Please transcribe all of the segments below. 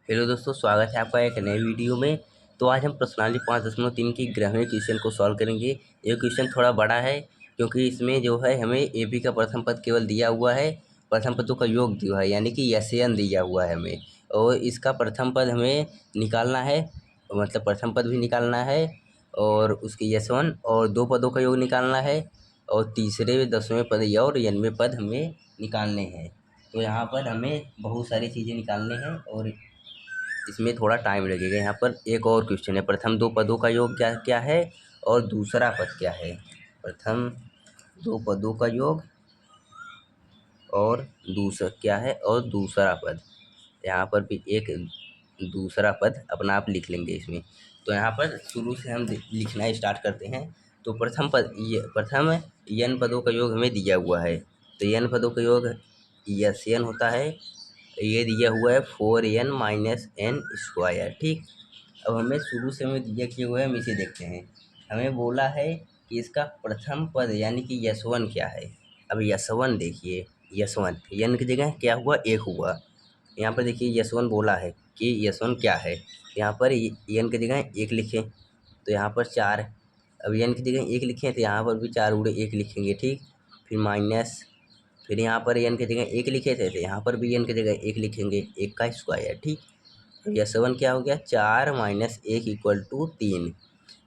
Hello दोस्तों, स्वागत है आपका एक नए वीडियो में। तो आज हम प्रश्नावली 5.3 की 11वें क्वेश्चन को सॉल्व करेंगे। ये क्वेश्चन थोड़ा बड़ा है क्योंकि इसमें जो है हमें एबी का प्रथम पद केवल दिया हुआ है, प्रथम पदों का योग दिया है यानी कि यन दिया हुआ है हमें, और इसका प्रथम पद हमें निकालना है, मतलब प्रथम पद भी निकालना है और उसके यशवन और दो पदों का योग निकालना है और तीसरे 10वें पद या और n वें पद हमें निकालने हैं। तो यहाँ पर हमें बहुत सारी चीज़ें निकालने हैं और इसमें थोड़ा टाइम लगेगा। यहाँ पर एक और क्वेश्चन है, प्रथम दो पदों का योग क्या क्या है और दूसरा पद क्या है। प्रथम दो पदों का योग और दूसरा क्या है और दूसरा पद, यहाँ पर भी एक दूसरा पद अपना आप लिख लेंगे इसमें। तो यहाँ पर शुरू से हम लिखना स्टार्ट करते हैं। तो प्रथम पद ये प्रथम यन पदों का योग हमें दिया हुआ है, तो यन पदों का योग यस यन होता है। ये दिया हुआ है 4n-n²। ठीक, अब हमें शुरू से हमें दिया किया हुआ है, हम इसे देखते हैं। हमें बोला है कि इसका प्रथम पद यानी कि यशवन क्या है। अब यशवन देखिए, यशवन यन की जगह क्या हुआ, एक हुआ। यहाँ पर देखिए यशवन बोला है कि यशवन क्या है, यहाँ पर यन की जगह एक लिखें तो यहाँ पर 4। अब यन की जगह एक लिखें तो यहाँ पर भी 4 × 1 लिखेंगे। ठीक, फिर माइनस, फिर यहाँ पर एन की जगह एक लिखे थे तो यहाँ पर भी एन की जगह एक लिखेंगे, एक का स्क्वायर। ठीक, तो यस1 क्या हो गया, 4 - 1 = 3।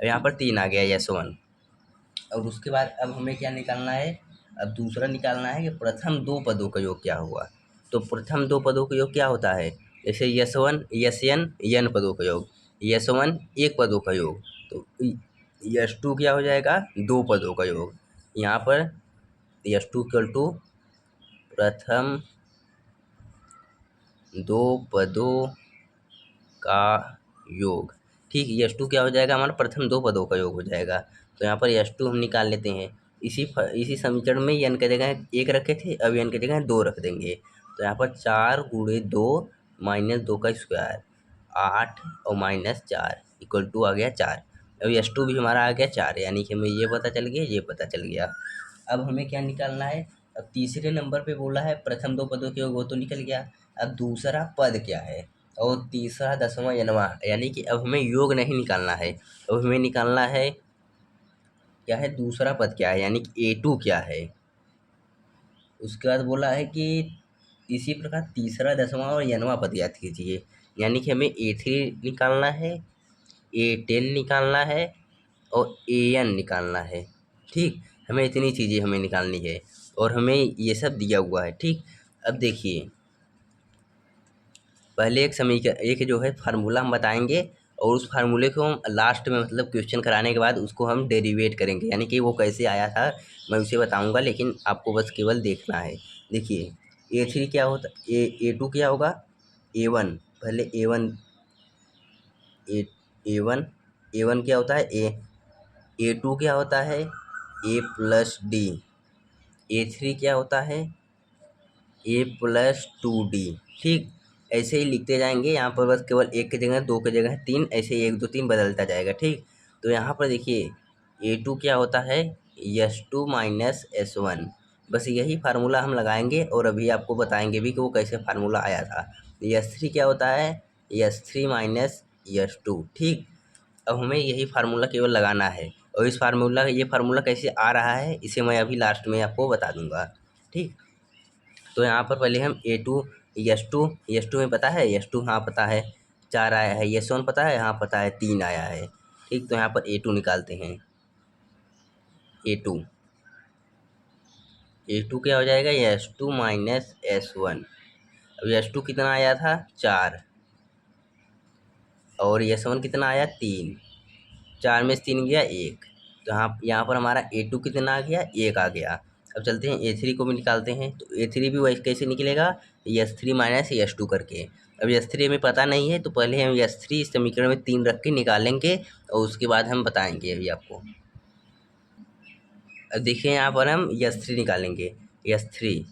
अब यहाँ पर 3 आ गया यस1। और उसके बाद अब हमें क्या निकालना है, अब दूसरा निकालना है कि प्रथम दो पदों का योग क्या हुआ। तो प्रथम दो पदों का योग क्या होता है, जैसे यस1 यन यन पदों का योग, यस1 एक पदों का योग, तो यस2 क्या हो जाएगा, दो पदों का योग। यहाँ पर यस2 = प्रथम दो पदों का योग। ठीक, यश2 क्या हो जाएगा, हमारा प्रथम दो पदों का योग हो जाएगा। तो यहाँ पर यश2 हम निकाल लेते हैं। इसी समीकरण में यन की जगह एक रखे थे, अब यन की जगह 2 रख देंगे। तो यहाँ पर 4 × 2 - 2 का स्क्वायर, 8 और -4 = आ गया 4। अब यश2 भी हमारा आ गया 4, यानी कि हमें ये पता चल गया, ये पता चल गया। अब हमें क्या निकालना है, अब तीसरे नंबर पे बोला है प्रथम दो पदों के योग, वो तो निकल गया। अब दूसरा पद क्या है और तीसरा 10वां यनवा, यानी कि अब हमें योग नहीं निकालना है, अब हमें निकालना है क्या है, दूसरा पद क्या है, यानी कि A2 क्या है। उसके बाद बोला है कि इसी प्रकार तीसरा 10वां और यनवा पद याद कीजिए, यानी कि हमें A3 निकालना है, A10 निकालना है और AN निकालना है। ठीक, हमें इतनी चीज़ें हमें निकालनी है और हमें ये सब दिया हुआ है। ठीक, अब देखिए पहले एक जो है फार्मूला हम बताएंगे और उस फार्मूले को हम लास्ट में, मतलब क्वेश्चन कराने के बाद उसको हम डेरिवेट करेंगे, यानी कि वो कैसे आया था मैं उसे बताऊंगा, लेकिन आपको बस केवल देखना है। देखिए A3 क्या होता, A2 क्या होगा, A1, पहले A1, A1, A1 क्या होता है A2 क्या होता है A+D, A3 क्या होता है A+2D। ठीक, ऐसे ही लिखते जाएंगे। यहाँ पर बस केवल एक की जगह दो की जगह 3, ऐसे 1 2 3 बदलता जाएगा। ठीक, तो यहाँ पर देखिए A2 क्या होता है, S2 - S1। बस यही फार्मूला हम लगाएंगे और अभी आपको बताएंगे भी कि वो कैसे फार्मूला आया था। S3 क्या होता है, S3 - S2। ठीक, अब हमें यही फार्मूला केवल लगाना है और ये फार्मूला कैसे आ रहा है इसे मैं अभी लास्ट में आपको बता दूंगा। ठीक, तो यहाँ पर पहले हम A2 यस टू में पता है, यस टू हाँ पता है 4 आया है, यस1 पता है, हाँ पता है 3 आया है। ठीक, तो यहाँ पर A2 निकालते हैं। A2 क्या हो जाएगा, यस2 - S1। अब यस2 कितना आया था 4 और यस1 कितना आया 3, 4 में से 3 गया 1, तो यहाँ पर हमारा A2 कितना आ गया, 1 आ गया। अब चलते हैं A3 को भी निकालते हैं। तो A3 भी वैसे कैसे निकलेगा, S3 - S2 करके। अब S3 हमें पता नहीं है तो पहले हम S3 इस समीकरण में 3 रख के निकालेंगे और उसके बाद हम बताएंगे अभी आपको। अब देखिए यहाँ पर हम S3 निकालेंगे, S3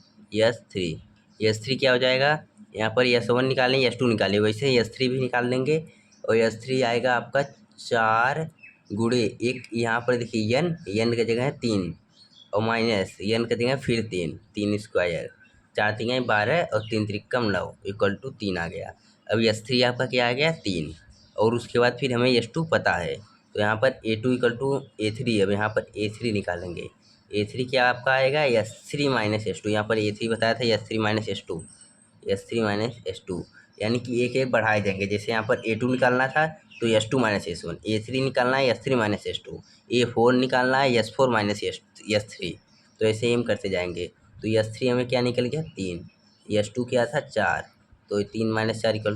क्या हो जाएगा, यहाँ पर S1 निकालें, S2 निकालें, वैसे S3 भी निकाल लेंगे और S3 आएगा आपका 4 गुणे एक, यहाँ पर देखिए यन की जगह है 3 और माइनस यन की जगह फिर 3 स्क्वायर, 4 × 3 = 12 और 3 × 3 = 9 = 3 आ गया। अब S3 आपका क्या आ गया 3, और उसके बाद फिर हमें S2 पता है, तो यहाँ पर A2 = A3। अब यहाँ पर A3 निकालेंगे। A3 क्या आपका आएगा S3 - S2। यहाँ पर A3 बताया था, S3 - S2, S3 - S2, यानी कि एक एक बढ़ाए जाएंगे। जैसे यहाँ पर A2 निकालना था तो S2 - S1, A3 निकालना है S3 - S2, A4 निकालना है S4 - S3। तो ऐसे ही हम करते जाएंगे। तो S3 हमें क्या निकल गया 3, S2 क्या था 4, तो 3 - 4 =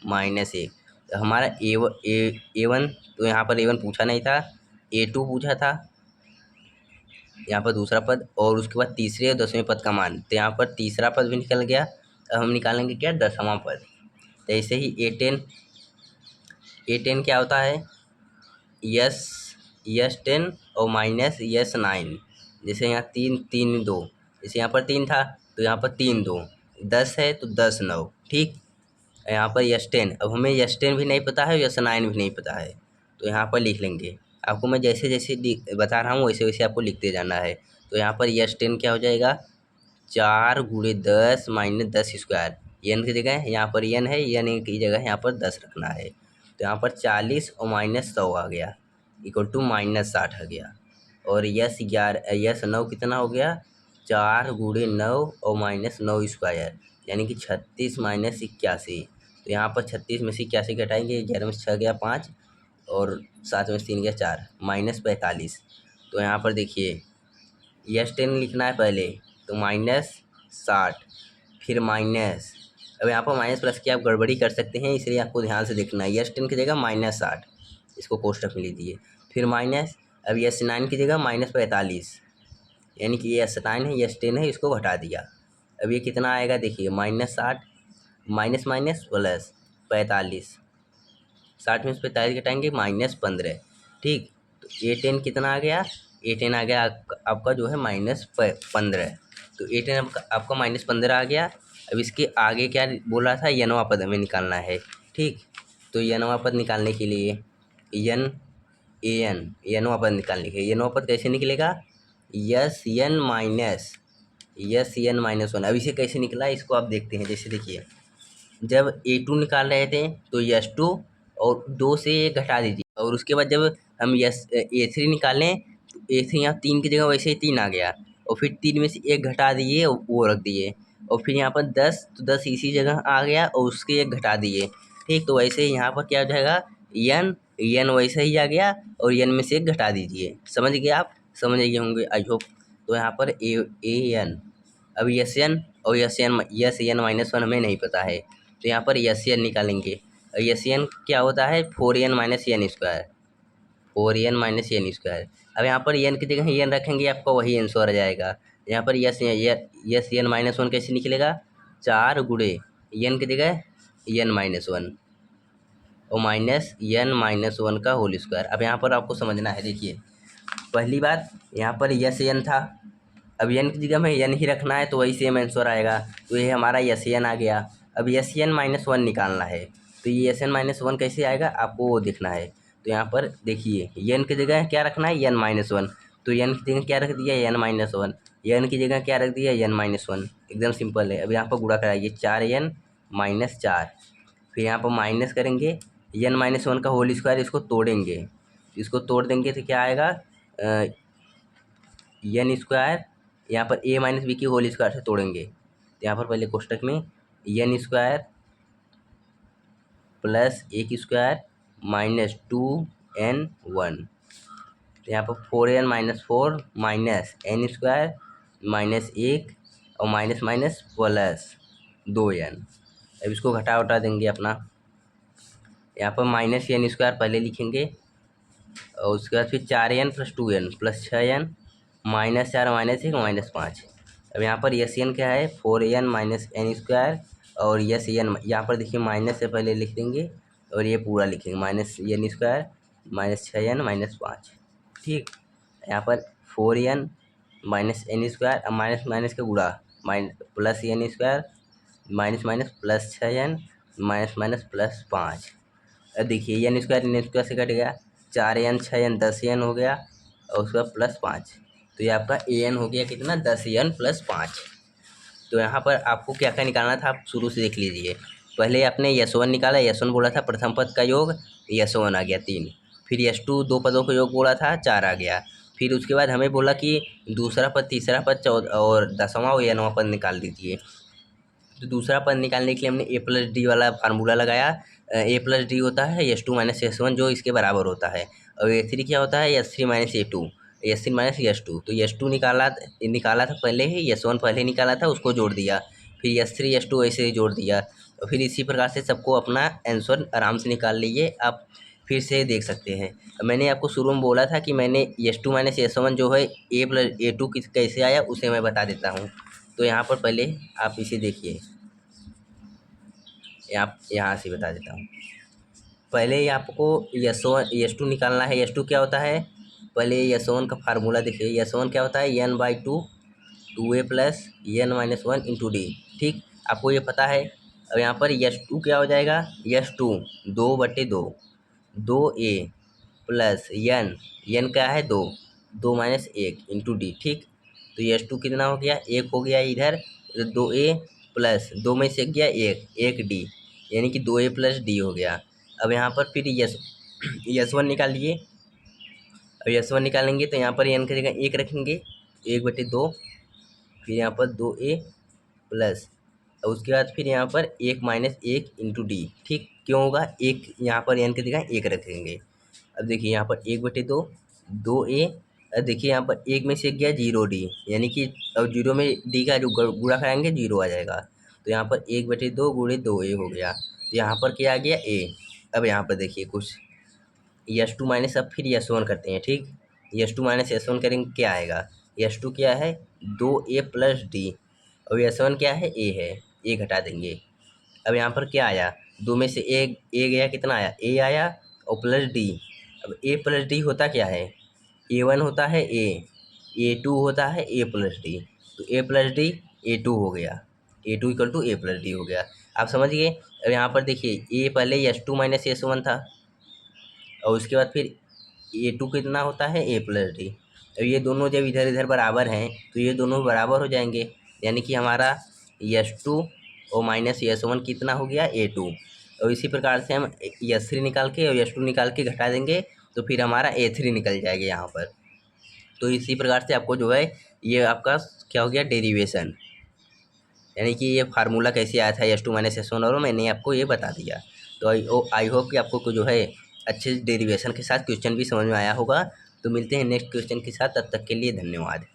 -1। तो हमारा A1, तो यहाँ पर A1 पूछा नहीं था, A2 पूछा था, यहाँ पर दूसरा पद, और उसके बाद तीसरे और 10वें पद का मान। तो यहाँ पर तीसरा पद भी निकल गया। अब हम निकालेंगे क्या 10वां पद। तो ऐसे ही A10 क्या होता है S10 और -S9। जैसे यहाँ 3 3 2, जैसे यहाँ पर 3 था तो यहाँ पर 3 2, 10 है तो 10 9, ठीक। यहाँ पर S10, अब हमें S10 भी नहीं पता है, S9 भी नहीं पता है, तो यहाँ पर लिख लेंगे। आपको मैं जैसे जैसे बता रहा हूँ वैसे वैसे आपको लिखते जाना है। तो यहाँ पर S10 क्या हो जाएगा 4 × 10 - 10 स्क्वायर। n की जगह यहाँ पर n है, n की जगह यहाँ पर 10 रखना है। तो यहाँ पर 40 और -100 आ गया, = -60 आ गया। और S9 कितना हो गया 4 × 9 और -9 स्क्वायर, यानी कि 36 - 81। तो यहाँ पर 36 में से 81 घटाएंगे, 11 में से 6 गया 5, और 7 में से 3 गया 4, -45। तो यहाँ पर देखिए S10 लिखना है पहले, तो -60, फिर माइनस। अब यहाँ पर माइनस प्लस की आप गड़बड़ी कर सकते हैं, इसलिए आपको ध्यान से देखना है। S10 की जगह -60, इसको कोष्टक में लीजिए, फिर माइनस। अब S9 की जगह -45, यानी कि ये S9 है, ये S10 है, इसको घटा दिया। अब ये कितना आएगा देखिए -60, माइनस माइनस प्लस 45, 60 में से 45 घटाएंगे -15, ठीक। तो A10 कितना आ गया, A10 आ गया आपका जो है -15। तो A10 आपका -15 आ गया। अब इसके आगे क्या बोला था, n वां पद हमें निकालना है, ठीक। तो n वां पद निकालने के लिए n वां पद निकालने के लिए n वां पद कैसे निकलेगा Sn - 1। अब इसे कैसे निकला इसको आप देखते हैं। जैसे देखिए जब A2 निकाल रहे थे तो S2 और 2 से 1 घटा दीजिए, और उसके बाद जब हम A3 निकालें तो A3 यहाँ 3 की जगह वैसे ही 3 आ गया, और फिर 3 में से 1 घटा दिए और वो रख दिए, और फिर यहाँ पर 10, तो 10 इसी जगह आ गया और उसके 1 घटा दिए, ठीक। तो वैसे ही यहाँ पर क्या हो जाएगा n वैसे ही आ गया, और n में से 1 घटा दीजिए। समझ गए आप, समझ गए होंगे आई होप। तो यहाँ पर an, अब Sn और Sn - 1 हमें नहीं पता है, तो यहाँ पर Sn निकालेंगे। Sn क्या होता है 4n - n square, 4n - n square. अब यहाँ पर n की जगह n रखेंगे, आपका वही आंसर आ जाएगा। यहाँ पर Sn - 1 कैसे निकलेगा 4 × n की जगह n - 1 और -n - 1 का होल स्क्वायर। अब यहाँ पर आपको समझना है, देखिए पहली बात यहाँ पर Sn था, अब n की जगह में n ही रखना है, तो वही सेम आंसर आएगा। तो ये हमारा Sn आ गया। अब Sn - 1 निकालना है, तो ये Sn - 1 कैसे आएगा आपको वो देखना है। तो यहाँ पर देखिए n की जगह क्या रखना है n - 1, तो n की जगह क्या रख दिया n - 1, n की जगह क्या रख दिया n - 1, एकदम सिंपल है। अब यहाँ पर गुणा कराइए 4n - 4, फिर यहाँ पर माइनस करेंगे n - 1 का होल स्क्वायर, इसको तोड़ेंगे, इसको तोड़ देंगे तो क्या आएगा n स्क्वायर, यहाँ पर a - b की होल स्क्वायर से तोड़ेंगे, तो यहाँ पर पहले कोष्टक में n square plus 1 square -2n1, तो यहाँ पर 4n - 4 माइनस n स्क्वायर -1 और माइनस माइनस प्लस 2n। अब इसको घटा उठा देंगे अपना, यहाँ पर -n स्क्वायर पहले लिखेंगे, और उसके बाद फिर 4n + 2n + 6n -4 -1 -5। अब यहाँ पर Sn क्या है 4n - n स्क्वायर, और Sn यहाँ पर देखिए माइनस से पहले लिख देंगे, और ये पूरा लिखेंगे -n स्क्वायर -6n -5, ठीक। यहाँ पर 4n - n स्क्वायर, अब माइनस माइनस का गुणा plus n square plus 6n -+ 5। अब देखिए n स्क्वायर से कट गया, 4n 6n 10n हो गया, और उसका +5, तो ये आपका an हो गया कितना 10n + 5। तो यहाँ पर आपको क्या क्या निकालना था आप शुरू से देख लीजिए। पहले आपने S1 निकाला, S1 बोला था प्रथम पद का योग, S1 आ गया 3। फिर S2 दो पदों का योग बोला था 4 आ गया। फिर उसके बाद हमें बोला कि दूसरा पद, तीसरा पद, और 10वां और 11वां पद निकाल दीजिए। तो दूसरा पद निकालने के लिए हमने ए प्लस डी वाला फार्मूला लगाया। ए प्लस डी होता है S2 माइनस S1 जो इसके बराबर होता है, और A3 क्या होता है S3 minus A2, S3 minus S2। तो S2 निकाला था पहले ही, S1 पहले निकाला था, उसको जोड़ दिया, फिर S3 S2 ऐसे ही जोड़ दिया, और फिर इसी प्रकार से सबको अपना आंसर आराम से निकाल लीजिए। आप फिर से देख सकते हैं। मैंने आपको शुरू में बोला था कि मैंने S2 माइनस S1 जो है A प्लस A2 कैसे आया उसे मैं बता देता हूँ। तो यहाँ पर पहले आप इसे देखिए, यहाँ से बता देता हूँ। पहले ही आपको S2 निकालना है। S2 क्या होता है, पहले S1 का फार्मूला देखिए। S1 क्या होता है n/2 2a plus n minus 1 into D. ठीक, आपको ये पता है। अब यहाँ पर S2 क्या हो जाएगा, S2 2/2 2a प्लस n क्या है 2 2 माइनस 1 इंटू डी। ठीक, तो S2 कितना हो गया, 1 हो गया इधर, 2a प्लस 2 में से गया 1 डी, यानी कि 2a प्लस डी हो गया। अब यहाँ पर फिर S1 निकालिए। अब S1 निकालेंगे तो यहाँ पर n की जगह 1 रखेंगे, 1/2, फिर यहाँ पर 2a प्लस, और उसके बाद फिर यहाँ पर 1 माइनस 1 इंटू डी। ठीक, क्यों होगा, 1 यहाँ पर n की जगह 1 रखेंगे। अब देखिए यहाँ पर 1/2 2a, अब देखिए यहाँ पर 1 में से गया 0 डी, यानी कि अब 0 में डी का जो गुणा कराएंगे 0 आ जाएगा। तो यहाँ पर 1/2 गुणे 2a हो गया। तो यहाँ पर क्या आ गया a। अब यहाँ पर देखिए कुछ S2 माइनस, अब फिर S1 करते हैं। ठीक, S2 माइनस S1 करेंगे, क्या आएगा, S2 क्या है 2a प्लस डी, और S1 क्या है a है, a घटा देंगे। अब यहाँ पर क्या आया, 2 में से a गया, कितना आया a आया, और प्लस डी। अब a प्लस डी होता क्या है, A1 होता है a, A2 होता है a प्लस डी, तो a प्लस डी A2 हो गया, A2 equal to a plus D हो गया। आप समझ गए। अब यहाँ पर देखिए a पहले S2 माइनस S1 था, और उसके बाद फिर A2 कितना होता है a प्लस डी। अब ये दोनों जब इधर इधर बराबर हैं तो ये दोनों बराबर हो जाएंगे, यानी कि हमारा S2 और माइनस S1 कितना हो गया A2। और इसी प्रकार से हम S3 निकाल के और S2 निकाल के घटा देंगे, तो फिर हमारा A3 निकल जाएगा यहाँ पर। तो इसी प्रकार से आपको जो है ये आपका क्या हो गया, डेरिवेशन, यानी कि ये फार्मूला कैसे आया था S2 माइनस S1, और मैंने आपको ये बता दिया। तो आई होप कि आपको जो है अच्छे डेरिवेशन के साथ क्वेश्चन भी समझ में आया होगा। तो मिलते हैं नेक्स्ट क्वेश्चन के साथ, तब तक के लिए धन्यवाद।